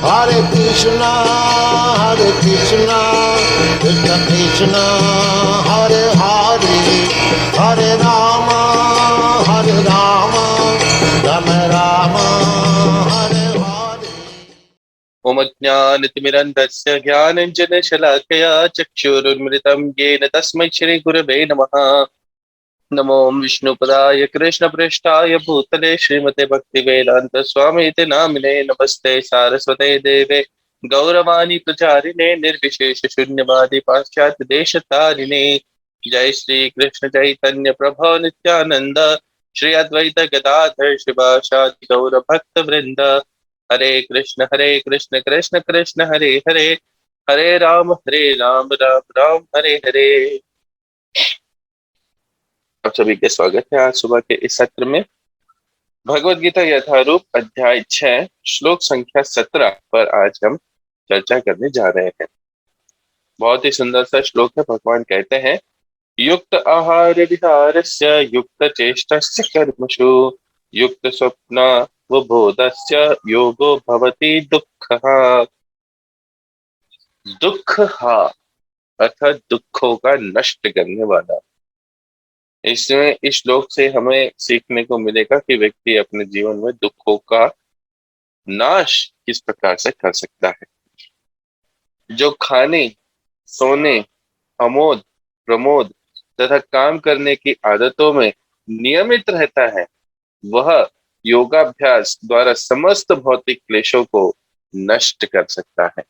Hare Krishna, Krishna Krishna, Hare Hare, Hare Rama, Rama Rama, Hare Hare. ओम ज्ञानतिमिरन्धस्य ज्ञानञ्जनशलाकया चक्षुरुन्मिलितं येन तस्मै श्रीगुरवे नमः। नमो विष्णुपदाय कृष्णप्रेष्ठाय भूतले श्रीमते भक्तिवेदान्त स्वामीति नामिने नमस्ते सारस्वते देवे गौरवाणी प्रचारिणे निर्विशेष शून्यवादी पाश्चात्य देशतारिणे। जय श्री कृष्ण चैतन्य प्रभो नित्यानंद श्री अद्वैत गदाधर शिवासादि गौर भक्त वृंद। हरे कृष्ण कृष्ण कृष्ण हरे हरे, हरे राम राम राम हरे हरे। आप सभी के स्वागत है आज सुबह के इस सत्र में। भगवत गीता यथारूप अध्याय 6 श्लोक संख्या 17 पर आज हम चर्चा करने जा रहे हैं। बहुत ही सुंदर सा श्लोक है। भगवान कहते हैं, युक्त आहार विहारस्य युक्त चेष्टस्य कर्मसु युक्त स्वप्न बोधस्य योगो भवति दुःखः। दुख अर्थात दुखों का नष्ट करने वाला। इसमें इस श्लोक से हमें सीखने को मिलेगा कि व्यक्ति अपने जीवन में दुखों का नाश किस प्रकार से कर सकता है। जो खाने, सोने, अमोद, प्रमोद तथा काम करने की आदतों में नियमित रहता है, वह योगाभ्यास द्वारा समस्त भौतिक क्लेशों को नष्ट कर सकता है।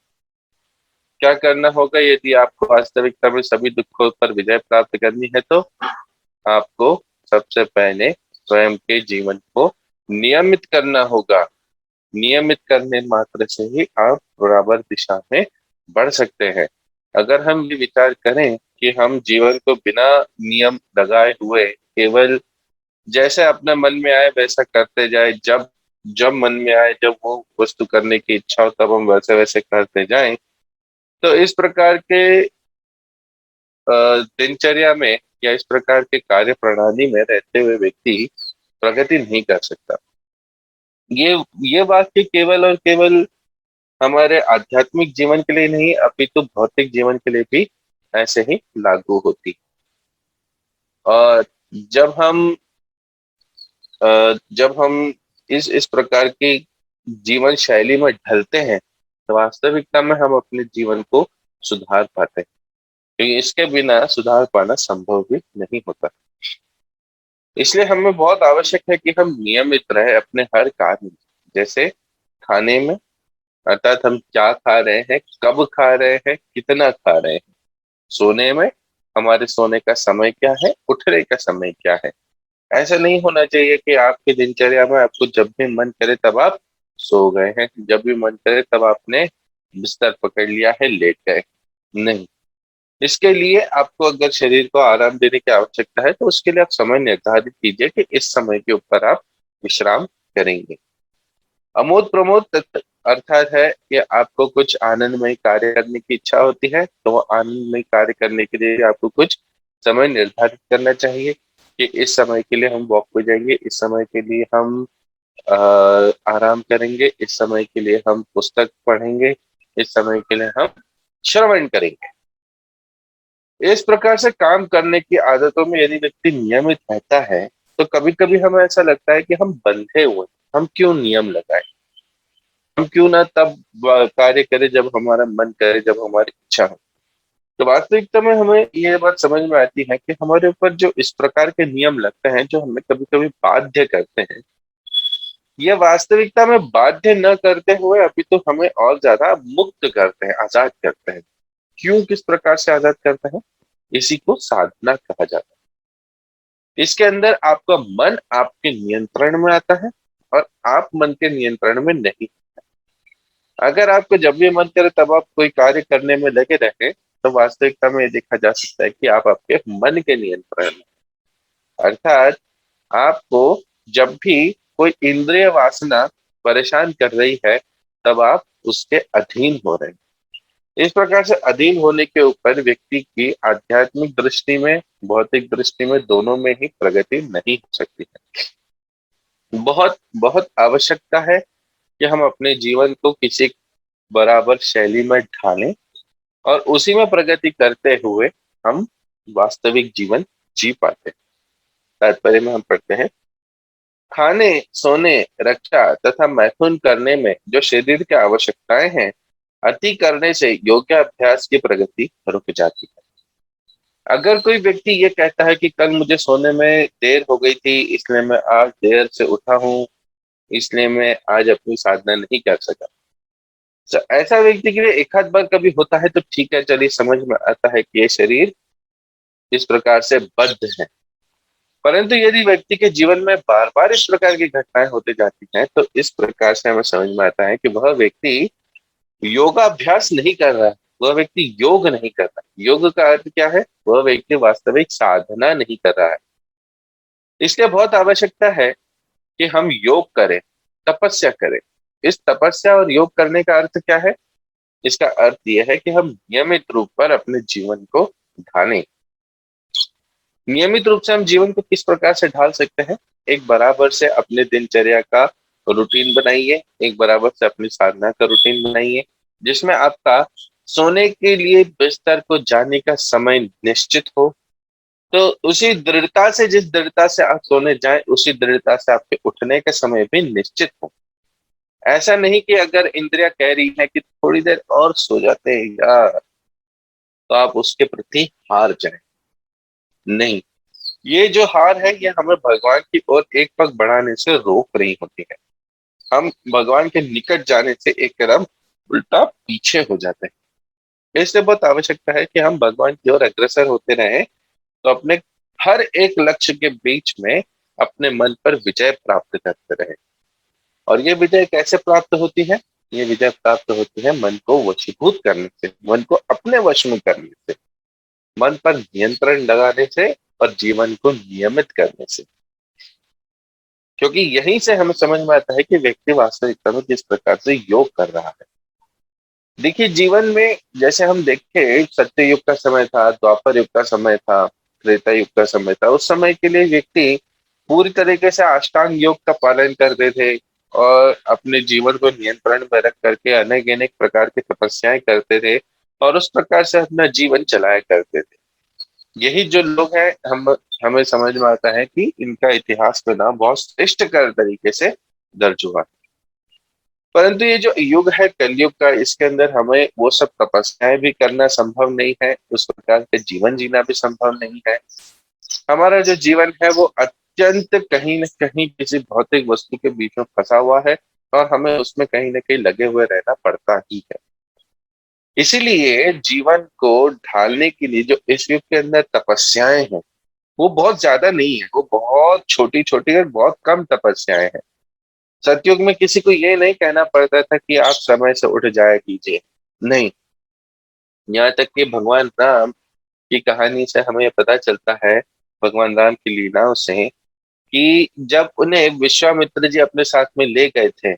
क्या करना होगा यदि आपको वास्तविकता में सभी दुखों पर विजय प्राप्त करनी है? तो आपको सबसे पहले स्वयं के जीवन को नियमित करना होगा। नियमित करने मात्र से ही आप बराबर दिशा में बढ़ सकते हैं। अगर हम ये विचार करें कि हम जीवन को बिना नियम लगाए हुए केवल जैसे अपने मन में आए वैसा करते जाए, जब जब मन में आए, जब वो वस्तु करने की इच्छा हो तब हम वैसे वैसे करते जाएं, तो इस प्रकार के दिनचर्या में या इस प्रकार के कार्य प्रणाली में रहते हुए व्यक्ति प्रगति नहीं कर सकता। ये वाक्य केवल और केवल हमारे आध्यात्मिक जीवन के लिए नहीं, अपितु भौतिक जीवन के लिए भी ऐसे ही लागू होती। और जब हम जब हम इस प्रकार की जीवन शैली में ढलते हैं, तो वास्तविकता में हम अपने जीवन को सुधार पाते हैं, क्योंकि इसके बिना सुधार पाना संभव भी नहीं होता। इसलिए हमें बहुत आवश्यक है कि हम नियमित रहे अपने हर कार्य में। जैसे खाने में, अर्थात हम क्या खा रहे हैं, कब खा रहे हैं, कितना खा रहे हैं। सोने में, हमारे सोने का समय क्या है, उठने का समय क्या है। ऐसा नहीं होना चाहिए कि आपकी दिनचर्या में आपको जब भी मन करे तब आप सो गए हैं, जब भी मन करे तब आपने बिस्तर पकड़ लिया है, लेट गए। नहीं, इसके लिए आपको अगर शरीर को आराम देने की आवश्यकता है तो उसके लिए आप समय निर्धारित कीजिए कि इस समय के ऊपर आप विश्राम करेंगे। अमोद प्रमोद अर्थात है कि आपको कुछ आनंदमय कार्य करने की इच्छा होती है, तो वो आनंदमय कार्य करने के लिए आपको कुछ समय निर्धारित करना चाहिए कि इस समय के लिए हम वॉक पे जाएंगे, इस समय के लिए हम आराम करेंगे, इस समय के लिए हम पुस्तक पढ़ेंगे, इस समय के लिए हम श्रवण करेंगे। इस प्रकार से काम करने की आदतों में यदि व्यक्ति नियमित रहता है, तो कभी कभी हमें ऐसा लगता है कि हम बंधे हुए हैं, हम क्यों नियम लगाए, हम क्यों ना तब कार्य करें जब हमारा मन करे, जब हमारी इच्छा हो। तो वास्तविकता में हमें ये बात समझ में आती है कि हमारे ऊपर जो इस प्रकार के नियम लगते हैं, जो हमें कभी कभी बाध्य करते हैं, ये वास्तविकता में बाध्य न करते हुए अभी तो हमें और ज्यादा मुक्त करते हैं, आजाद करते हैं। क्यों, किस प्रकार से आजाद करते हैं? इसी को साधना कहा जाता है। इसके अंदर आपका मन आपके नियंत्रण में आता है और आप मन के नियंत्रण में नहीं। अगर आपको जब भी मन करे तब आप कोई कार्य करने में लगे रहे, तो वास्तविकता में ये देखा जा सकता है कि आप आपके मन के नियंत्रण में, अर्थात आपको जब भी कोई इंद्रिय वासना परेशान कर रही है, तब आप उसके अधीन हो रहे हैं। इस प्रकार से अधीन होने के ऊपर व्यक्ति की आध्यात्मिक दृष्टि में, भौतिक दृष्टि में, दोनों में ही प्रगति नहीं हो सकती है। बहुत बहुत आवश्यकता है कि हम अपने जीवन को किसी बराबर शैली में ढालें और उसी में प्रगति करते हुए हम वास्तविक जीवन जी पाते हैं। तात्पर्य में हम पढ़ते हैं, खाने, सोने, रक्षा तथा मैथुन करने में जो शरीर की आवश्यकताएं हैं, अति करने से योगाभ्यास की प्रगति रुक जाती है। अगर कोई व्यक्ति ये कहता है कि कल मुझे सोने में देर हो गई थी, इसलिए मैं आज देर से उठा हूँ, इसलिए मैं आज अपनी साधना नहीं कर सका, तो ऐसा व्यक्ति के लिए एक आध बार कभी होता है तो ठीक है, चलिए समझ में आता है कि ये शरीर इस प्रकार से बद्ध है। परंतु यदि व्यक्ति के जीवन में बार बार इस प्रकार की घटनाएं होती जाती हैं, तो इस प्रकार से हमें समझ में आता है कि वह व्यक्ति योगाभ्यास नहीं कर रहा है, वह व्यक्ति योग नहीं कर रहा है। योग का अर्थ क्या है? वह व्यक्ति वास्तविक साधना नहीं कर रहा है। इसलिए बहुत आवश्यकता है कि हम योग करें, तपस्या करें। इस तपस्या और योग करने का अर्थ क्या है? इसका अर्थ यह है कि हम नियमित रूप पर अपने जीवन को ढालें। नियमित रूप से हम जीवन को किस प्रकार से ढाल सकते हैं? एक बराबर से अपने दिनचर्या का रूटीन बनाइए, एक बराबर से अपनी साधना का रूटीन बनाइए, जिसमें आपका सोने के लिए बिस्तर को जाने का समय निश्चित हो। तो उसी दृढ़ता से, जिस दृढ़ता से आप सोने जाएं, उसी दृढ़ता से आपके उठने का समय भी निश्चित हो। ऐसा नहीं कि अगर इंद्रिया कह रही है कि थोड़ी देर और सो जाते हैं यार, तो आप उसके प्रति हार जाएं। नहीं, ये जो हार है ये हमें भगवान की ओर एक पग बढ़ाने से रोक रही होती है। हम भगवान के निकट जाने से एक कदम उल्टा पीछे हो जाते हैं। इसलिए बहुत आवश्यकता है कि हम भगवान की ओर अग्रसर होते रहें, तो अपने हर एक लक्ष्य के बीच में अपने मन पर विजय प्राप्त करते रहे। और ये विजय कैसे प्राप्त होती है? ये विजय प्राप्त होती है मन को वशीभूत करने से, मन को अपने वश में करने से, मन पर नियंत्रण लगाने से और जीवन को नियमित करने से। क्योंकि यहीं से हमें समझ में आता है कि व्यक्ति वास्तविकता में किस प्रकार से योग कर रहा है। देखिए, जीवन में जैसे हम देखें, सत्य युग का समय था, द्वापर युग का समय था, त्रेता युग का समय था। उस समय के लिए व्यक्ति पूरी तरीके से अष्टांग योग का पालन करते थे और अपने जीवन को नियंत्रण में रख करके अनेक अनेक प्रकार की तपस्याएं करते थे और उस प्रकार से अपना जीवन चलाया करते थे। यही जो लोग हैं, हम हमें समझ में आता है कि इनका इतिहास में नाम बहुत श्रेष्ठकर तरीके से दर्ज हुआ। परंतु ये जो युग है कलयुग का, इसके अंदर हमें वो सब तपस्याएं भी करना संभव नहीं है, उस प्रकार के जीवन जीना भी संभव नहीं है। हमारा जो जीवन है वो अत्यंत कहीं न कहीं किसी भौतिक वस्तु के बीच में फंसा हुआ है और हमें उसमें कहीं न कहीं लगे हुए रहना पड़ता ही है। इसीलिए जीवन को ढालने के लिए जो इस युग के अंदर तपस्याएं हैं, वो बहुत ज्यादा नहीं है, वो बहुत छोटी छोटी और बहुत कम तपस्याएं हैं। सतयुग में किसी को ये नहीं कहना पड़ता था कि आप समय से उठ जाया कीजिए। नहीं, यहाँ तक कि भगवान राम की कहानी से हमें पता चलता है, भगवान राम की लीलाओं से, कि जब उन्हें विश्वामित्र जी अपने साथ में ले गए थे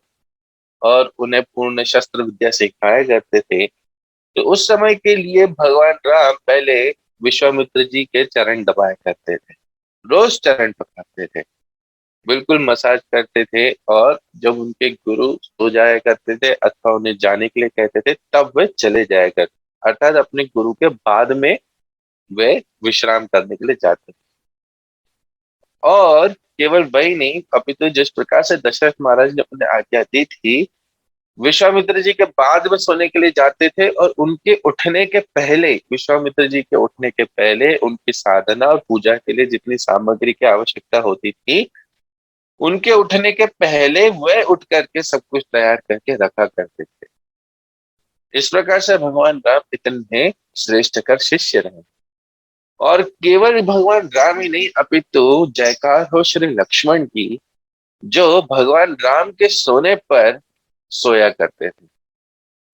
और उन्हें पूर्ण शस्त्र विद्या सिखाया करते थे, तो उस समय के लिए भगवान राम पहले विश्वामित्र जी के चरण दबाया करते थे, रोज चरण पकड़ते थे, बिल्कुल मसाज करते थे। और जब उनके गुरु सो जाया करते थे अथवा उन्हें जाने के लिए कहते थे, तब वे चले जाया करते, अर्थात अपने गुरु के बाद में वे विश्राम करने के लिए जाते थे। और केवल वही नहीं, अपितु जिस प्रकार से दशरथ महाराज ने उन्हें आज्ञा दी थी, विश्वामित्र जी के बाद में सोने के लिए जाते थे और उनके उठने के पहले, विश्वामित्र जी के उठने के पहले उनकी साधना और पूजा के लिए जितनी सामग्री की आवश्यकता होती थी, उनके उठने के पहले वह उठ करके सब कुछ तैयार करके रखा करते थे। इस प्रकार से भगवान राम इतने श्रेष्ठकर शिष्य रहे। और केवल भगवान राम ही नहीं, अपितु जयकार हो श्री लक्ष्मण की, जो भगवान राम के सोने पर सोया करते थे।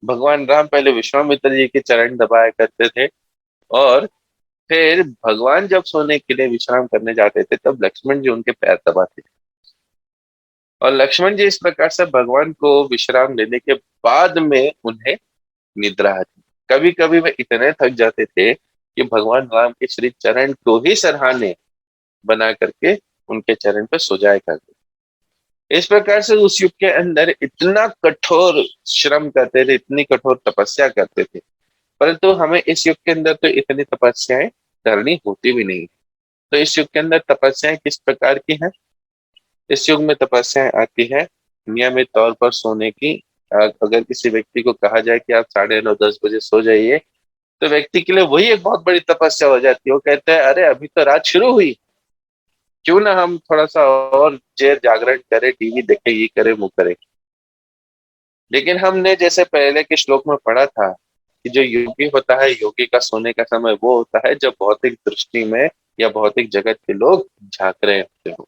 भगवान राम पहले विश्वामित्र जी के चरण दबाया करते थे और फिर भगवान जब सोने के लिए विश्राम करने जाते थे, तब लक्ष्मण जी उनके पैर दबाते थे। और लक्ष्मण जी इस प्रकार से भगवान को विश्राम लेने के बाद में उन्हें निद्रा आती। कभी कभी वे इतने थक जाते थे कि भगवान राम के श्री चरण को ही सरहाने बना करके उनके चरण पर सो जाया करते। इस प्रकार से उस युग के अंदर इतना कठोर श्रम करते थे, इतनी कठोर तपस्या करते थे, परंतु हमें इस युग के अंदर तो इतनी तपस्याएं करनी होती भी नहीं। तो इस युग के अंदर तपस्याएं किस प्रकार की हैं? इस युग में तपस्याएं आती है नियमित तौर पर सोने की। अगर किसी व्यक्ति को कहा जाए कि आप 9:30-10 बजे सो जाइए, तो व्यक्ति के लिए वही एक बहुत बड़ी तपस्या हो जाती है। वो कहते हैं अरे अभी तो रात शुरू हुई, क्यों ना हम थोड़ा सा और देर जागरण करें, टीवी देखें, ये करें वो करें। लेकिन हमने जैसे पहले के श्लोक में पढ़ा था कि जो योगी होता है, योगी का सोने का समय वो होता है जब भौतिक दृष्टि में या भौतिक जगत के लोग झांक रहे होते हो,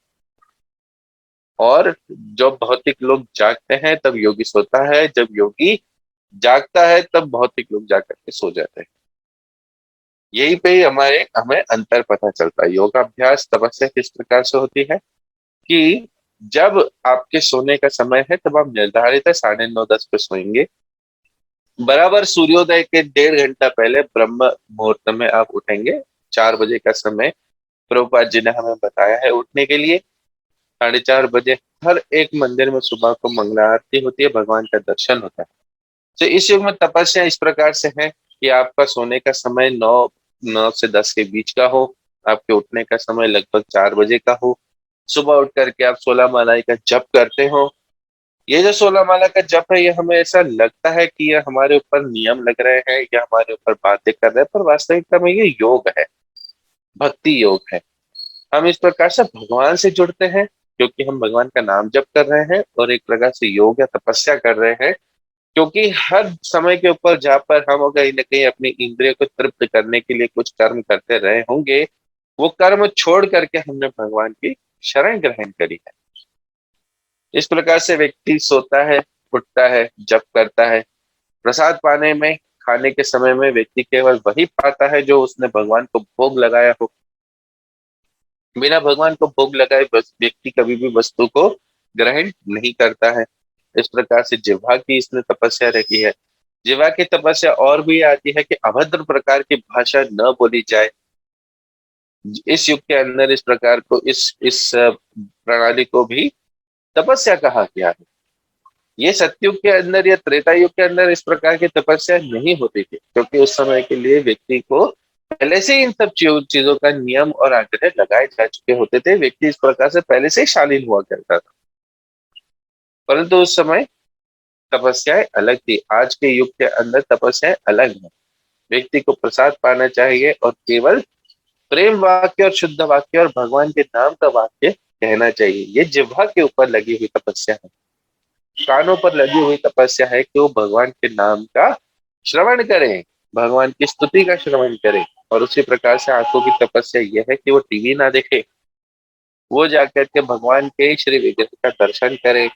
और जब भौतिक लोग जागते हैं तब योगी सोता है, जब योगी जागता है तब भौतिक लोग जाग करके सो जाते हैं। यही पे ही हमारे हमें अंतर पता चलता है। योगाभ्यास तपस्या किस प्रकार से होती है कि जब आपके सोने का समय है तब आप निर्धारित है 9:30-10 पे सोएंगे। बराबर सूर्योदय के 1.5 घंटा पहले ब्रह्म मुहूर्त में आप उठेंगे। 4 बजे का समय प्रभुपाद जी ने हमें बताया है उठने के लिए। 4:30 बजे हर एक मंदिर में सुबह को मंगला आरती होती है, भगवान का दर्शन होता है। तो इस युग में तपस्या इस प्रकार से है कि आपका सोने का समय 9 से 10 के बीच का हो, आपके उठने का समय लगभग 4 बजे का हो। सुबह उठ करके आप 16 माला का जप करते हो। ये जो 16 माला का जप है, ये हमें ऐसा लगता है कि ये हमारे ऊपर नियम लग रहे हैं या हमारे ऊपर बातें कर रहे हैं, पर वास्तविकता में ये योग है, भक्ति योग है। हम इस प्रकार से भगवान से जुड़ते हैं क्योंकि हम भगवान का नाम जप कर रहे हैं, और एक प्रकार से योग या तपस्या कर रहे हैं क्योंकि हर समय के ऊपर जहाँ पर हम कहीं ना कहीं अपनी इंद्रिय को तृप्त करने के लिए कुछ कर्म करते रहे होंगे, वो कर्म छोड़ करके हमने भगवान की शरण ग्रहण करी है। इस प्रकार से व्यक्ति सोता है, उठता है, जप करता है। प्रसाद पाने में, खाने के समय में व्यक्ति केवल वही पाता है जो उसने भगवान को भोग लगाया हो। बिना भगवान को भोग लगाए बस व्यक्ति कभी भी वस्तु को ग्रहण नहीं करता है। इस प्रकार से जिह्वा की इसने तपस्या रखी है। जिह्वा की तपस्या और भी आती है कि अभद्र प्रकार की भाषा न बोली जाए। इस युग के अंदर इस प्रकार को इस प्रणाली को भी तपस्या कहा गया है। ये सतयुग के अंदर या त्रेता युग के अंदर इस प्रकार की तपस्या नहीं होती थी, क्योंकि उस समय के लिए व्यक्ति को पहले से ही इन सब चीजों का नियम और आग्रह लगाए जा चुके होते थे। व्यक्ति इस प्रकार से पहले से ही शालीन हुआ करता था। परंतु उस समय तपस्याएं अलग थी, आज के युग के अंदर तपस्याएं अलग है। व्यक्ति को प्रसाद पाना चाहिए और केवल प्रेम वाक्य और शुद्ध वाक्य और भगवान के नाम का वाक्य कहना चाहिए। ये जिह्वा के ऊपर लगी हुई तपस्या है, कानों पर लगी हुई तपस्या है कि वो भगवान के नाम का श्रवण करें, भगवान की स्तुति का श्रवण करें। और उसी प्रकार से आंखों की तपस्या यह है कि वो टीवी ना देखे, वो जाकर के भगवान के श्री विग्रह का दर्शन करे।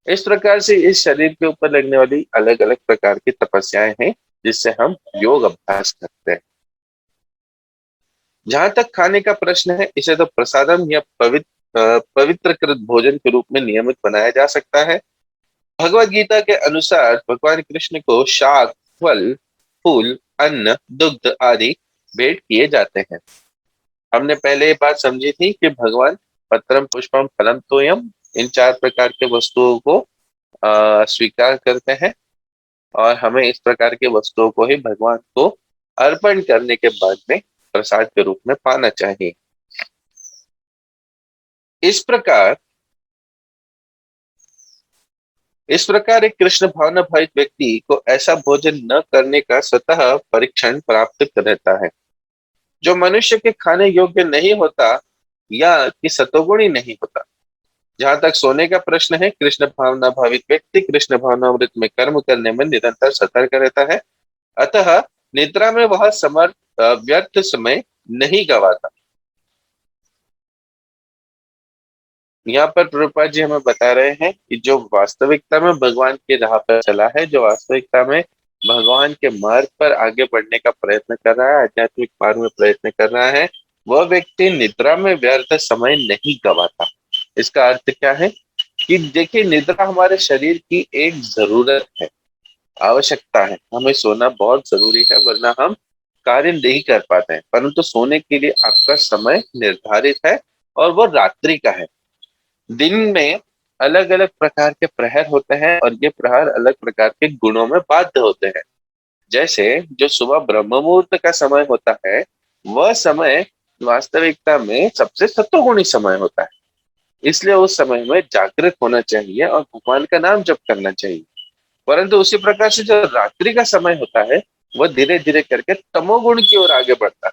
इस प्रकार से इस शरीर के ऊपर लगने वाली अलग अलग प्रकार की तपस्याएं हैं जिससे हम योग अभ्यास करते हैं। जहां तक खाने का प्रश्न है, इसे तो प्रसादम या पवित्रकृत भोजन के रूप में नियमित बनाया जा सकता है। भगवत गीता के अनुसार भगवान कृष्ण को शाक, फल, फूल, अन्न, दुग्ध आदि भेंट किए जाते हैं। हमने पहले ये बात समझी थी कि भगवान पत्रम पुष्पम फलम तोयम, इन 4 प्रकार के वस्तुओं को स्वीकार करते हैं, और हमें इस प्रकार के वस्तुओं को ही भगवान को अर्पण करने के बाद में प्रसाद के रूप में पाना चाहिए। इस प्रकार एक कृष्ण भावना भावित व्यक्ति को ऐसा भोजन न करने का स्वतः परीक्षण प्राप्त रहता है जो मनुष्य के खाने योग्य नहीं होता या कि सतोगुणी नहीं होता। जहां तक सोने का प्रश्न है, कृष्ण भावना भावित व्यक्ति कृष्ण भावनामृत में कर्म करने में निरंतर सतर्क रहता है, अतः निद्रा में वह व्यर्थ समय नहीं गवाता। यहाँ पर प्रभुपाद जी हमें बता रहे हैं कि जो वास्तविकता में भगवान की राह पर चला है, जो वास्तविकता में भगवान के मार्ग पर आगे बढ़ने का प्रयत्न कर रहा है, आध्यात्मिक मार्ग में प्रयत्न कर रहा है, वह व्यक्ति निद्रा में व्यर्थ समय नहीं गवाता। इसका अर्थ क्या है कि देखिए, निद्रा हमारे शरीर की एक जरूरत है, आवश्यकता है। हमें सोना बहुत जरूरी है, वरना हम कार्य नहीं कर पाते हैं। परंतु सोने के लिए आपका समय निर्धारित है और वो रात्रि का है। दिन में अलग अलग प्रकार के प्रहर होते हैं और ये प्रहर अलग प्रकार के गुणों में बाध्य होते हैं। जैसे जो सुबह ब्रह्म मुहूर्त का समय होता है, वह समय वास्तविकता में सबसे सत्वगुणी समय होता है। इसलिए उस समय में जागृत होना चाहिए और भगवान का नाम जप करना चाहिए। परंतु उसी प्रकार से जो रात्रि का समय होता है, वह धीरे धीरे करके तमोगुण की ओर आगे बढ़ता है।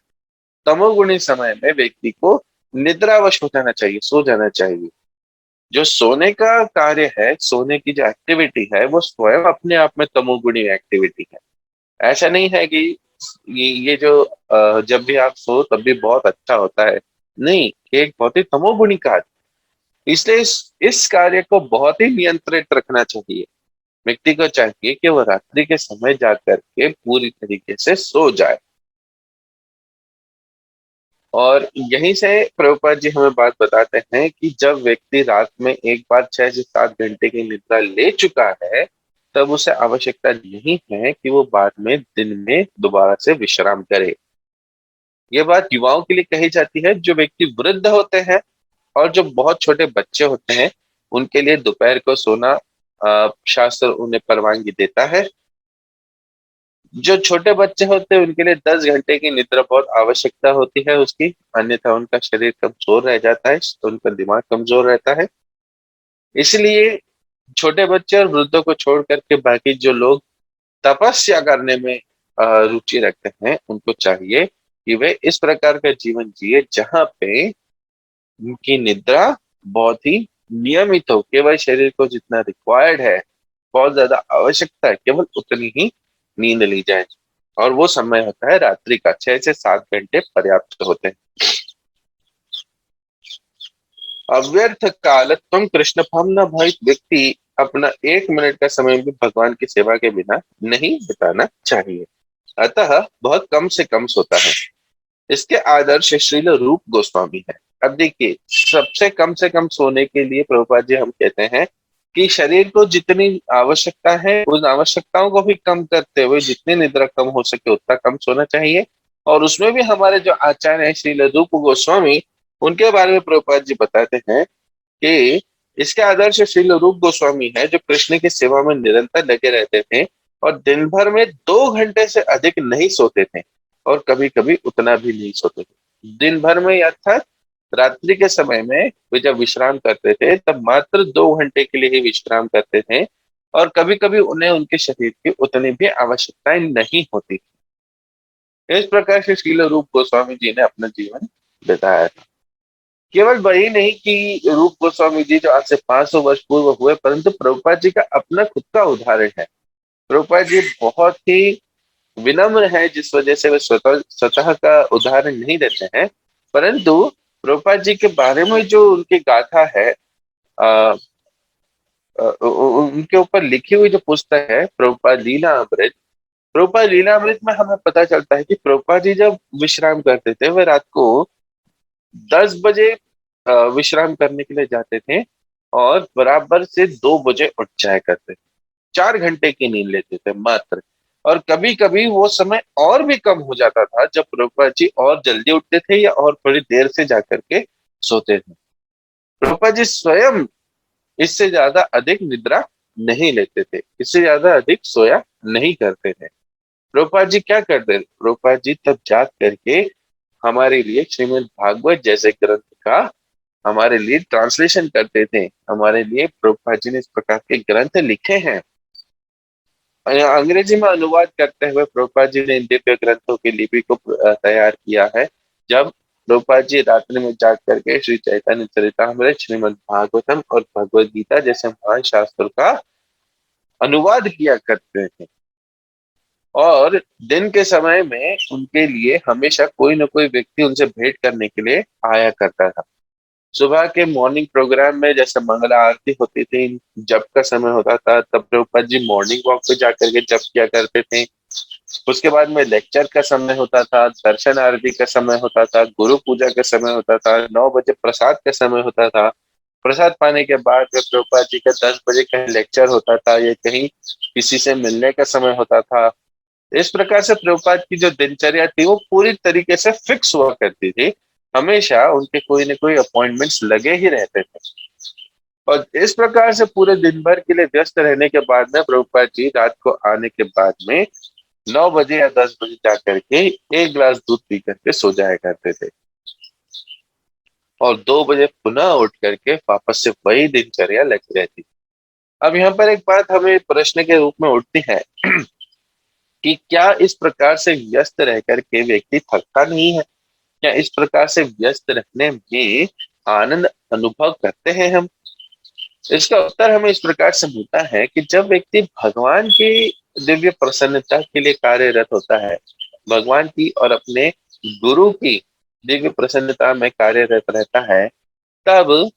तमोगुणी समय में व्यक्ति को निद्रावश हो जाना चाहिए, सो जाना चाहिए। जो सोने का कार्य है, सोने की जो एक्टिविटी है, वो स्वयं अपने आप में तमोगुणी एक्टिविटी है। ऐसा नहीं है कि ये जो जब भी आप सो तब भी बहुत अच्छा होता है। नहीं, ये एक बहुत ही तमोगुणी कार्य। इसलिए इस कार्य को बहुत ही नियंत्रित रखना चाहिए। व्यक्ति को चाहिए कि वह रात्रि के समय जा करके पूरी तरीके से सो जाए। और यहीं से प्रभुपाद जी हमें बात बताते हैं कि जब व्यक्ति रात में एक बार 6 से 7 घंटे की निद्रा ले चुका है, तब उसे आवश्यकता नहीं है कि वो बाद में दिन में दोबारा से विश्राम करे। ये बात युवाओं के लिए कही जाती है। जो व्यक्ति वृद्ध होते हैं और जो बहुत छोटे बच्चे होते हैं, उनके लिए दोपहर को सोना शास्त्र उन्हें परवानगी देता है। जो छोटे बच्चे होते हैं उनके लिए 10 घंटे की निद्रा बहुत आवश्यकता होती है उसकी, अन्यथा उनका शरीर कमजोर रह जाता है, उनका दिमाग कमजोर रहता है। इसलिए छोटे बच्चे और वृद्धों को छोड़ करके बाकी जो लोग तपस्या करने में रुचि रखते हैं, उनको चाहिए कि वे इस प्रकार का जीवन जिए जहां पे उनकी निद्रा बहुत ही नियमित हो। केवल शरीर को जितना रिक्वायर्ड है, बहुत ज्यादा आवश्यकता है, केवल उतनी ही नींद ली जाए। और वो समय होता है रात्रि का, 6 से 7 घंटे पर्याप्त होते हैं। अव्यर्थ कालत्वम कृष्ण फम न भय, व्यक्ति अपना 1 मिनट का समय भी भगवान की सेवा के बिना नहीं बिताना चाहिए। अतः बहुत कम से कम सोता है। इसके आदर्श श्रील रूप गोस्वामी है। अब देखिए, सबसे कम से कम सोने के लिए प्रभुपाद जी हम कहते हैं कि शरीर को जितनी आवश्यकता है, उन आवश्यकताओं को भी कम करते हुए जितनी निद्रा कम हो सके उतना कम सोना चाहिए। और उसमें भी हमारे जो आचार्य हैं श्रील रूप गोस्वामी, उनके बारे में प्रभुपाद जी बताते हैं कि इसके आदर्श श्रील रूप गोस्वामी है, जो कृष्ण की सेवा में निरंतर लगे रहते थे और दिन भर में 2 घंटे से अधिक नहीं सोते थे और कभी कभी उतना भी नहीं सोते थे। दिन भर में अर्थात रात्रि के समय में वे जब विश्राम करते थे तब मात्र 2 घंटे के लिए ही विश्राम करते थे और कभी कभी उन्हें उनके शरीर की उतनी भी आवश्यकताएं नहीं होती थी। इस प्रकार से श्रील रूप गोस्वामी जी ने अपना जीवन बिताया था। केवल वही नहीं कि रूप गोस्वामी जी जो आज से 500 वर्ष पूर्व हुए, परंतु प्रभुपाद जी का अपना खुद का उदाहरण है। प्रभुपाद जी बहुत ही विनम्र है, जिस वजह से वे स्वतः स्वतः का उदाहरण नहीं देते हैं। परंतु प्रभुपाद जी के बारे में जो उनकी गाथा है, आ, उनके ऊपर लिखी हुई जो पुस्तक है प्रभुपाद लीला अमृत, प्रभुपाद लीला अमृत में हमें पता चलता है कि प्रभुपाद जी जब विश्राम करते थे, वे रात को 10 बजे विश्राम करने के लिए जाते थे और बराबर से 2 बजे उठ जाया करते थे। 4 घंटे की नींद लेते थे मात्र। और कभी कभी वो समय और भी कम हो जाता था जब प्रभुपाद जी और जल्दी उठते थे या और थोड़ी देर से जाकर के सोते थे। प्रभुपाद जी स्वयं इससे ज्यादा अधिक निद्रा नहीं लेते थे, इससे ज्यादा अधिक सोया नहीं करते थे। प्रभुपाद जी क्या करते थे? प्रभुपाद जी तब जाग करके हमारे लिए श्रीमद् भागवत जैसे ग्रंथ का हमारे लिए ट्रांसलेशन करते थे। हमारे लिए प्रभुपाद जी ने इस प्रकार के ग्रंथ लिखे हैं। अंग्रेजी में अनुवाद करते हुए प्रभुपाद जी ने इन दिव्य ग्रंथों की लिपि को तैयार किया है। जब प्रभुपाद जी रात्रि में जाग करके श्री चैतन्य चरितामृत, श्रीमद् भागवतम और भगवद गीता जैसे महान शास्त्रों का अनुवाद किया करते थे। और दिन के समय में उनके लिए हमेशा कोई ना कोई व्यक्ति उनसे भेंट करने के लिए आया करता था। सुबह के मॉर्निंग प्रोग्राम में जैसे मंगला आरती होती थी, जप का समय होता था, तब प्रभुपाद जी मॉर्निंग वॉक पे जाकर के जप किया करते थे। उसके बाद में लेक्चर का समय होता था, दर्शन आरती का समय होता था, गुरु पूजा का समय होता था, 9 बजे प्रसाद का समय होता था। प्रसाद पाने के बाद में प्रभुपाद जी का 10 बजे कहीं लेक्चर होता था या कहीं किसी से मिलने का समय होता था। इस प्रकार से प्रभुपाद की जो दिनचर्या थी वो पूरी तरीके से फिक्स हुआ करती थी। हमेशा उनके कोई ना कोई अपॉइंटमेंट्स लगे ही रहते थे। और इस प्रकार से पूरे दिन भर के लिए व्यस्त रहने के बाद में प्रभुपाद जी रात को आने के बाद में 9 बजे या 10 बजे जाकर के एक गिलास दूध पी करके सो जाया करते थे, और 2 बजे पुनः उठ करके वापस से वही दिनचर्या लगी रहती। अब यहाँ पर एक बात हमें प्रश्न के रूप में उठती है कि क्या इस प्रकार से व्यस्त रह करके व्यक्ति थकता नहीं है? क्या इस प्रकार से व्यस्त रहने में आनंद अनुभव करते हैं हम? इसका उत्तर हमें इस प्रकार से मिलता है कि जब व्यक्ति भगवान की दिव्य प्रसन्नता के लिए कार्यरत होता है, भगवान की और अपने गुरु की दिव्य प्रसन्नता में कार्यरत रहता है, तब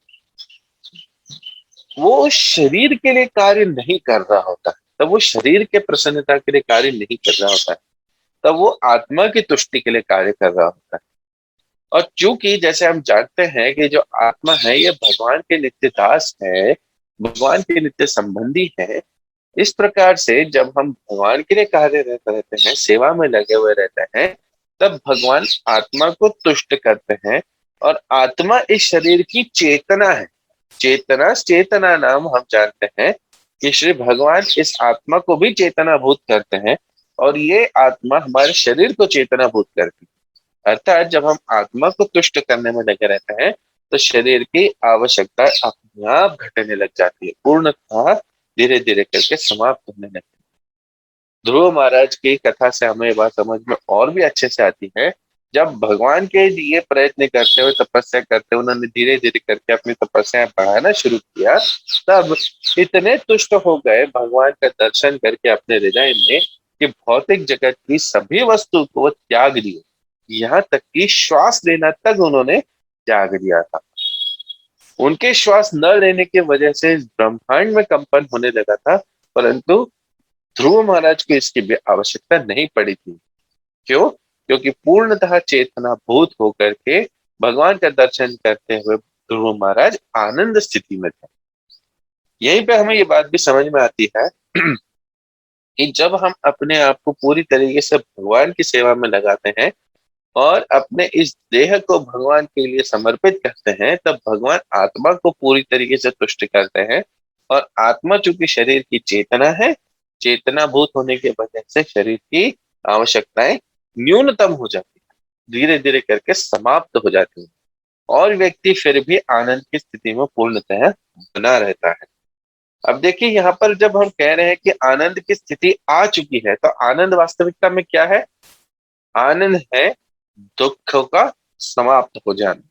वो शरीर के लिए कार्य नहीं कर रहा होता है, तब वो शरीर के प्रसन्नता के लिए कार्य नहीं कर रहा होता है, तब वो आत्मा की तुष्टि के लिए कार्य कर रहा होता है। और चूंकि जैसे हम जानते हैं कि जो आत्मा है ये भगवान के नित्य दास है, भगवान के नित्य संबंधी है, इस प्रकार से जब हम भगवान के लिए कार्यरत रहते हैं, सेवा में लगे हुए रहते हैं, तब भगवान आत्मा को तुष्ट करते हैं। और आत्मा इस शरीर की चेतना है। चेतना चेतना नाम हम जानते हैं कि श्री भगवान इस आत्मा को भी चेतनाभूत करते हैं, और ये आत्मा हमारे शरीर को चेतनाभूत करती है। अर्थात जब हम आत्मा को तुष्ट करने में लगे रहते हैं, तो शरीर की आवश्यकता अपने आप घटने लग जाती है, पूर्णतः धीरे धीरे करके समाप्त होने लगती है। ध्रुव महाराज की कथा से हमें ये बात समझ में और भी अच्छे से आती है। जब भगवान के लिए प्रयत्न करते हुए, तपस्या करते हुए उन्होंने धीरे धीरे करके अपनी तपस्या बढ़ाना शुरू किया, तब इतने तुष्ट हो गए भगवान का दर्शन करके अपने हृदय में कि भौतिक जगत की सभी वस्तु को वो त्याग दिए, यहाँ तक कि श्वास लेना तक उन्होंने त्याग दिया था। उनके श्वास न लेने की वजह से इस ब्रह्मांड में कंपन होने लगा था, परंतु ध्रुव महाराज को इसकी भी आवश्यकता नहीं पड़ी थी। क्यों? क्योंकि पूर्णतः चेतना भूत होकर के भगवान का दर्शन करते हुए ध्रुव महाराज आनंद स्थिति में थे। यहीं पे हमें ये बात भी समझ में आती है कि जब हम अपने आप को पूरी तरीके से भगवान की सेवा में लगाते हैं और अपने इस देह को भगवान के लिए समर्पित करते हैं, तब भगवान आत्मा को पूरी तरीके से तुष्ट करते हैं। और आत्मा चूंकि शरीर की चेतना है, चेतना भूत होने की वजह से शरीर की आवश्यकताएं न्यूनतम हो जाती है, धीरे धीरे करके समाप्त हो जाती है, और व्यक्ति फिर भी आनंद की स्थिति में पूर्णतः बना रहता है। अब देखिए यहाँ पर जब हम कह रहे हैं कि आनंद की स्थिति आ चुकी है, तो आनंद वास्तविकता में क्या है? आनंद है दुखों का समाप्त हो जाना।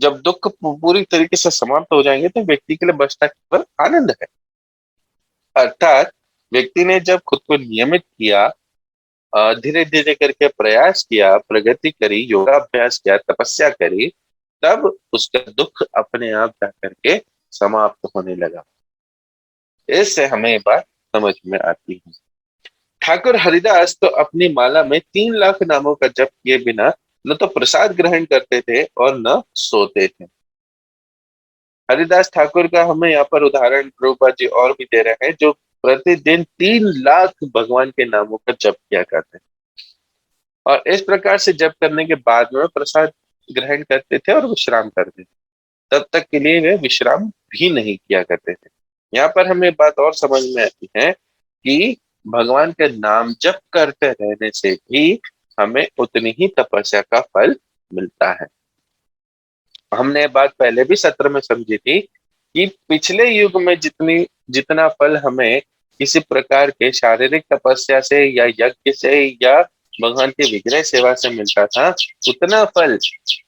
जब दुख पूरी तरीके से समाप्त हो जाएंगे, तो व्यक्ति के लिए बचता केवल आनंद है। अर्थात व्यक्ति ने जब खुद को नियमित किया, धीरे धीरे करके प्रयास किया, प्रगति करी, योगाभ्यास किया, तपस्या करी, तब उसका दुख अपने आप जा करके समाप्त होने लगा। इससे हमें ये बात समझ में आती है। ठाकुर हरिदास तो अपनी माला में 3 लाख नामों का जप किए बिना न तो प्रसाद ग्रहण करते थे और न सोते थे। हरिदास ठाकुर का हमें यहाँ पर उदाहरण प्रभुपाद जी और भी दे रहे हैं, जो प्रतिदिन 3 लाख भगवान के नामों का जप किया करते हैं, और इस प्रकार से जप करने के बाद में प्रसाद ग्रहण करते थे और विश्राम करते थे। तब तक के लिए वे विश्राम भी नहीं किया करते थे। यहाँ पर हमें बात और समझ में आती है कि भगवान के नाम जप करते रहने से भी हमें उतनी ही तपस्या का फल मिलता है। हमने ये बात पहले भी सत्र में समझी थी कि पिछले युग में जितना फल हमें किसी प्रकार के शारीरिक तपस्या से या यज्ञ से या भगवान की विग्रह सेवा से मिलता था, उतना फल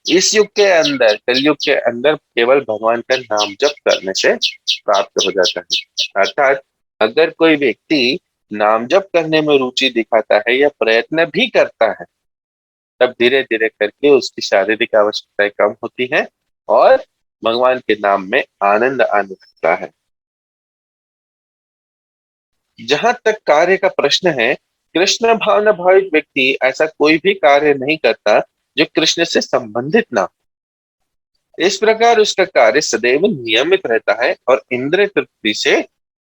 इस युग के अंदर, कलयुग के अंदर, केवल भगवान का नाम जप करने से प्राप्त हो जाता है। अर्थात अगर कोई व्यक्ति नाम जप करने में रुचि दिखाता है या प्रयत्न भी करता है, तब धीरे धीरे करके उसकी शारीरिक आवश्यकताएं कम होती हैं और भगवान के नाम में आनंद आने लगता है। जहां तक कार्य का प्रश्न है, कृष्ण भावना भावित व्यक्ति ऐसा कोई भी कार्य नहीं करता जो कृष्ण से संबंधित ना हो। इस प्रकार उसका कार्य सदैव नियमित रहता है और इंद्रिय तृप्ति से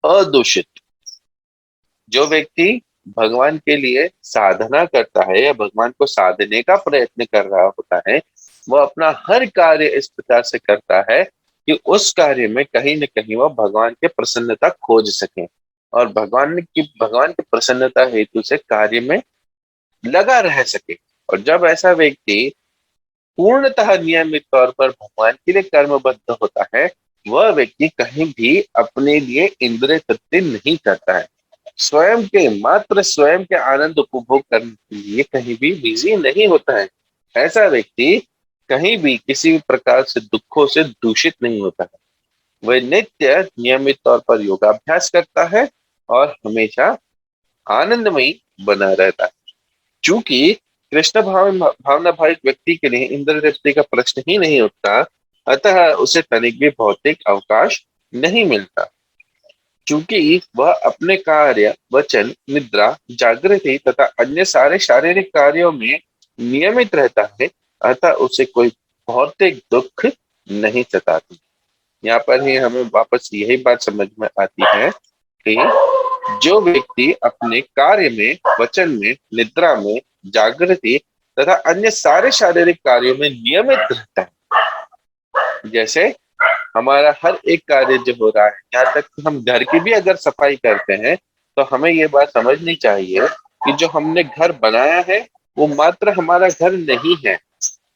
अदूषित। जो व्यक्ति भगवान के लिए साधना करता है या भगवान को साधने का प्रयत्न कर रहा होता है, वो अपना हर कार्य इस प्रकार से करता है कि उस कार्य में कहीं न कहीं वह भगवान के प्रसन्नता खोज सके और भगवान की प्रसन्नता हेतु से कार्य में लगा रह सके। और जब ऐसा व्यक्ति पूर्णतः नियमित तौर पर भगवान के लिए कर्मबद्ध होता है, वह व्यक्ति कहीं भी अपने लिए इंद्रिय तृप्ति नहीं करता है, स्वयं के आनंद उपभोग करने के लिए कहीं भी बिजी नहीं होता है। ऐसा व्यक्ति कहीं भी किसी भी प्रकार से दुखों से दूषित नहीं होता है। वह नित्य नियमित तौर पर योगाभ्यास करता है और हमेशा आनंदमयी बना रहता है। चूंकि भावना भावित व्यक्ति के लिए इंद्र तृप्ति का प्रश्न ही नहीं उठता, अतः उसे तनिक भी भौतिक अवकाश नहीं मिलता। चूंकि वह अपने कार्य, वचन, निद्रा, जागृति तथा अन्य सारे शारीरिक कार्यों में नियमित रहता है, अतः उसे कोई भौतिक दुख नहीं सताती। यहाँ पर ही हमें वापस यही बात समझ में आती है कि जो व्यक्ति अपने कार्य में, वचन में, निद्रा में, जागृति तथा अन्य सारे शारीरिक कार्यों में नियमित रहता है, जैसे हमारा हर एक कार्य जो हो रहा है, यहाँ तक कि हम घर की भी अगर सफाई करते हैं, तो हमें ये बात समझनी चाहिए कि जो हमने घर बनाया है वो मात्र हमारा घर नहीं है,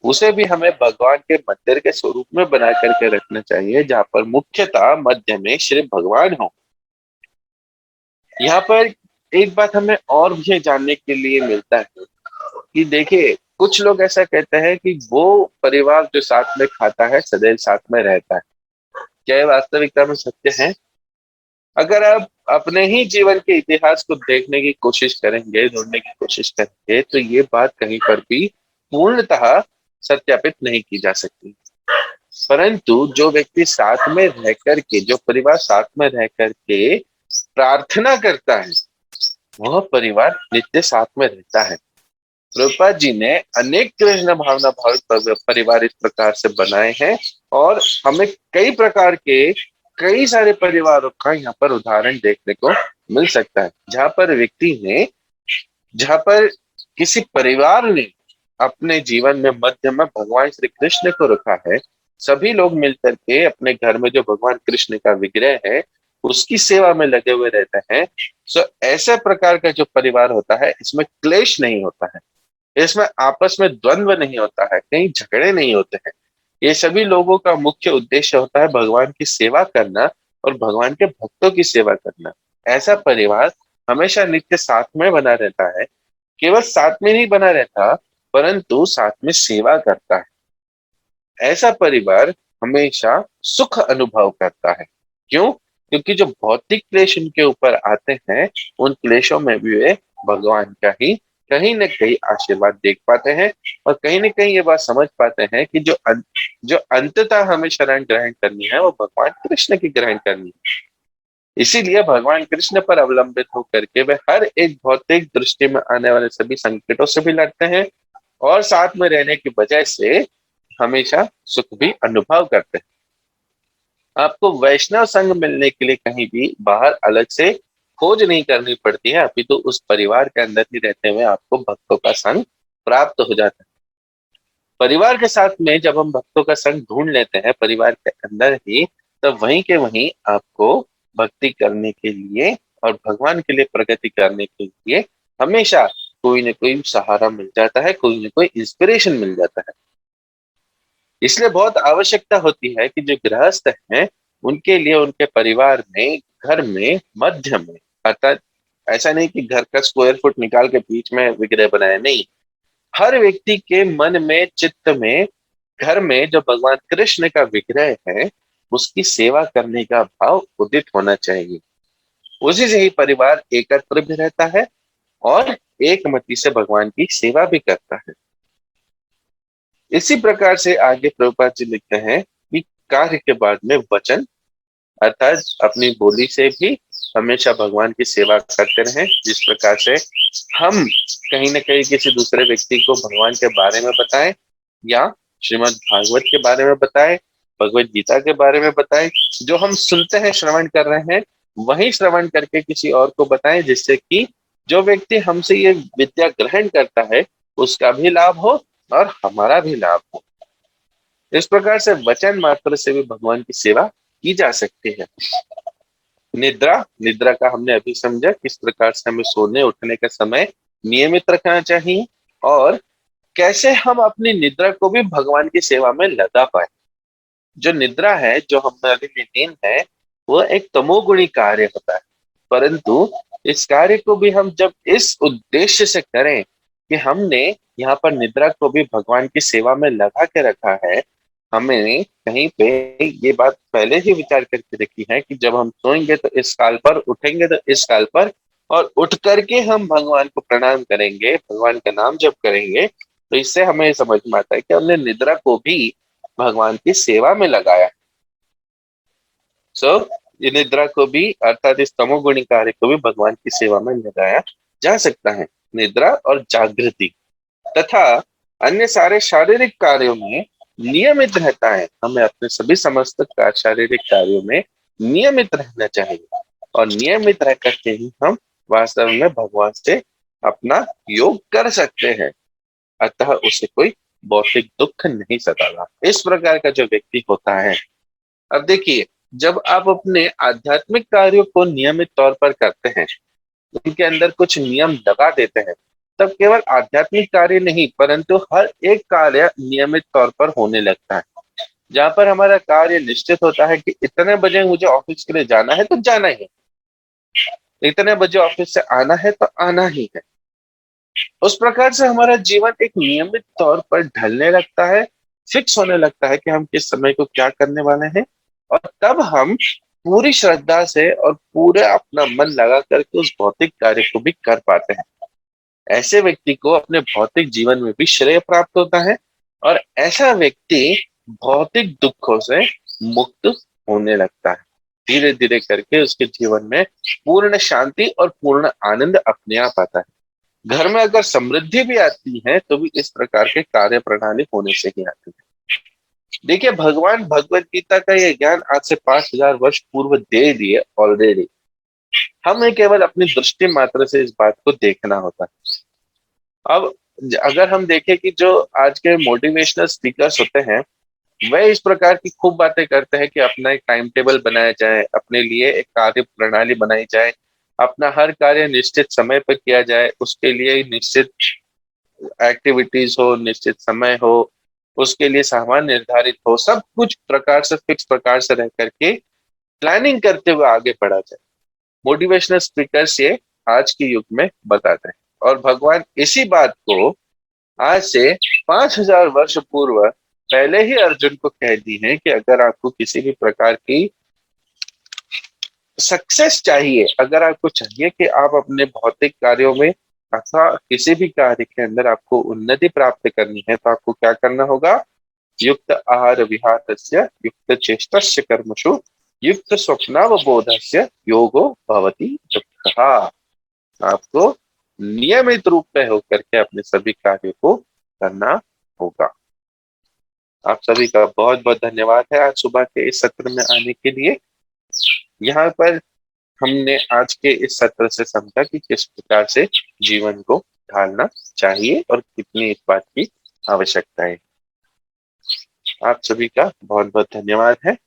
उसे भी हमें भगवान के मंदिर के स्वरूप में बना करके रखना चाहिए, जहाँ पर मुख्यतः मध्य में श्री भगवान हो। यहाँ पर एक बात हमें और भी जानने के लिए मिलता है कि देखिए, कुछ लोग ऐसा कहते हैं कि वो परिवार जो साथ में खाता है सदैव साथ में रहता है। क्या ये वास्तविकता में सत्य है? अगर आप अपने ही जीवन के इतिहास को देखने की कोशिश करेंगे, ढूंढने की कोशिश करेंगे, तो ये बात कहीं पर भी पूर्णतः सत्यापित नहीं की जा सकती। परंतु जो व्यक्ति साथ में रह करके, जो परिवार साथ में रह करके प्रार्थना करता है, वह परिवार नित्य साथ में रहता है। प्रभुपाद जी ने अनेक कृष्ण भावना भावित परिवार इस प्रकार से बनाए हैं और हमें कई सारे परिवारों का यहाँ पर उदाहरण देखने को मिल सकता है, जहाँ पर किसी परिवार ने अपने जीवन में मध्य में भगवान श्री कृष्ण को रखा है। सभी लोग मिलकर के अपने घर में जो भगवान कृष्ण का विग्रह है उसकी सेवा में लगे हुए रहते हैं। सो ऐसे प्रकार का जो परिवार होता है, इसमें क्लेश नहीं होता है, इसमें आपस में द्वंद्व नहीं होता है, कहीं झगड़े नहीं होते हैं। ये सभी लोगों का मुख्य उद्देश्य होता है भगवान की सेवा करना और भगवान के भक्तों की सेवा करना। ऐसा परिवार हमेशा नित्य साथ में बना रहता है, केवल साथ में नहीं बना रहता परंतु साथ में सेवा करता है। ऐसा परिवार हमेशा सुख अनुभव करता है। क्यों? क्योंकि जो भौतिक क्लेश उनके ऊपर आते हैं, उन क्लेशों में भी वे भगवान का ही कहीं न कहीं आशीर्वाद देख पाते हैं और कहीं न कहीं ये बात समझ पाते हैं कि जो अंततः हमें शरण ग्रहण करनी है वो भगवान कृष्ण की ग्रहण करनी है। इसीलिए भगवान कृष्ण पर अवलंबित होकर के वे हर एक भौतिक दृष्टि में आने वाले सभी संकटों से भी लड़ते हैं और साथ में रहने की वजह से हमेशा सुख भी अनुभव करते हैं। आपको वैष्णव संग मिलने के लिए कहीं भी बाहर अलग से खोज नहीं करनी पड़ती है, अभी तो उस परिवार के अंदर ही रहते हुए आपको भक्तों का संग प्राप्त हो जाता है। परिवार के साथ में जब हम भक्तों का संग ढूंढ लेते हैं परिवार के अंदर ही, तब वहीं के वहीं आपको भक्ति करने के लिए और भगवान के लिए प्रगति करने के लिए हमेशा कोई ना कोई सहारा मिल जाता है, कोई ना कोई इंस्पिरेशन मिल जाता है। इसलिए बहुत आवश्यकता होती है कि जो गृहस्थ हैं उनके लिए उनके परिवार में, घर में, मध्य में, अर्थात ऐसा नहीं कि घर का स्क्वायर फुट निकाल के बीच में विग्रह बनाया, नहीं, हर व्यक्ति के मन में, चित्त में, घर में जो भगवान कृष्ण का विग्रह है उसकी सेवा करने का भाव उदित होना चाहिए। उसी से ही परिवार एकत्र भी रहता है और एक मति से भगवान की सेवा भी करता है। इसी प्रकार से आगे प्रभुपाद जी लिखते हैं कि कार्य के बाद में वचन, अर्थात अपनी बोली से भी हमेशा भगवान की सेवा करते रहें। जिस प्रकार से हम कहीं ना कहीं किसी दूसरे व्यक्ति को भगवान के बारे में बताएं या श्रीमद् भागवत के बारे में बताएं, भगवत गीता के बारे में बताएं, जो हम सुनते हैं, श्रवण कर रहे हैं, वही श्रवण करके किसी और को बताएं, जिससे कि जो व्यक्ति हमसे ये विद्या ग्रहण करता है उसका भी लाभ हो और हमारा भी लाभ हो। इस प्रकार से वचन मात्र से भी भगवान की सेवा की जा सकती है। निद्रा, निद्रा का हमने अभी समझा किस प्रकार से हमें सोने उठने का समय नियमित रखना चाहिए, और कैसे हम अपनी निद्रा को भी भगवान की सेवा में लगा पाए। जो निद्रा है, जो हमारी नींद है, वो एक तमोगुणी कार्य होता है, परंतु इस कार्य को भी हम जब इस उद्देश्य से करें कि हमने यहाँ पर निद्रा को भी भगवान की सेवा में लगा के रखा है, हमें कहीं पे ये बात पहले ही विचार करके रखी है कि जब हम सोएंगे तो इस काल पर, उठेंगे तो इस काल पर, और उठ करके हम भगवान को प्रणाम करेंगे, भगवान का नाम जप करेंगे, तो इससे हमें समझ में आता है कि हमने निद्रा को भी भगवान की सेवा में लगाया। सो ये निद्रा को भी, अर्थात इस तमोगुणी कार्य को भी भगवान की सेवा में लगाया जा सकता है। निद्रा और जागृति तथा अन्य सारे शारीरिक कार्यों में नियमित रहता है। हमें अपने सभी समस्त शारीरिक कार्यों में नियमित रहना चाहिए, और नियमित रह करके ही हम वास्तव में भगवान से अपना योग कर सकते हैं। अतः उसे कोई भौतिक दुख नहीं सताता। इस प्रकार का जो व्यक्ति होता है, अब देखिए, जब आप अपने आध्यात्मिक कार्यों को नियमित तौर पर करते हैं, उनके अंदर कुछ नियम लगा देते हैं, तब केवल आध्यात्मिक कार्य नहीं परंतु हर एक कार्य नियमित तौर पर होने लगता है। जहां पर हमारा कार्य निश्चित होता है कि इतने बजे मुझे ऑफिस के लिए जाना है तो जाना ही है, इतने बजे ऑफिस से आना है तो आना ही है, उस प्रकार से हमारा जीवन एक नियमित तौर पर ढलने लगता है, फिक्स होने लगता है कि हम किस समय को क्या करने वाले हैं, और तब हम पूरी श्रद्धा से और पूरे अपना मन लगा करके उस भौतिक कार्य को भी कर पाते हैं। ऐसे व्यक्ति को अपने भौतिक जीवन में भी श्रेय प्राप्त होता है, और ऐसा व्यक्ति भौतिक दुखों से मुक्त होने लगता है। धीरे धीरे करके उसके जीवन में पूर्ण शांति और पूर्ण आनंद अपने आप आता है। घर में अगर समृद्धि भी आती है तो भी इस प्रकार के कार्य प्रणाली होने से ही आती है। देखिए, भगवान भगवत गीता का ये ज्ञान आज से 5000 वर्ष पूर्व दे दिए ऑलरेडी। हमें केवल अपनी दृष्टि मात्र से इस बात को देखना होता है। अब अगर हम देखें कि जो आज के मोटिवेशनल स्पीकर्स होते हैं, वह इस प्रकार की खूब बातें करते हैं कि अपना एक टाइम टेबल बनाया जाए, अपने लिए एक कार्य प्रणाली बनाई जाए, अपना हर कार्य निश्चित समय पर किया जाए, उसके लिए निश्चित एक्टिविटीज हो, निश्चित समय हो, उसके लिए सामान निर्धारित हो, सब कुछ प्रकार से फिक्स प्रकार से रह करके प्लानिंग करते हुए आगे बढ़ा जाए। मोटिवेशनल स्पीकर्स ये आज के युग में बताते हैं, और भगवान इसी बात को आज से 5000 वर्ष पूर्व पहले ही अर्जुन को कह दी है कि अगर आपको किसी भी प्रकार की सक्सेस चाहिए, अगर आपको चाहिए कि आप अपने भौतिक कार्यों में अथवा किसी भी कार्य के अंदर आपको उन्नति प्राप्त करनी है, तो आपको क्या करना होगा? युक्त आहार विहारस्य युक्त चेष्टस्य कर्मसु युक्त स्वप्नावबोधस्य योगो भवति दुःखः। आपको नियमित रूप में होकर के अपने सभी कार्यों को करना होगा। आप सभी का बहुत बहुत धन्यवाद है आज सुबह के इस सत्र में आने के लिए। यहाँ पर हमने आज के इस सत्र से समझा कि किस प्रकार से जीवन को ढालना चाहिए और कितनी इस बात की आवश्यकता है। आप सभी का बहुत बहुत धन्यवाद है।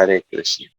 हरे कृष्ण।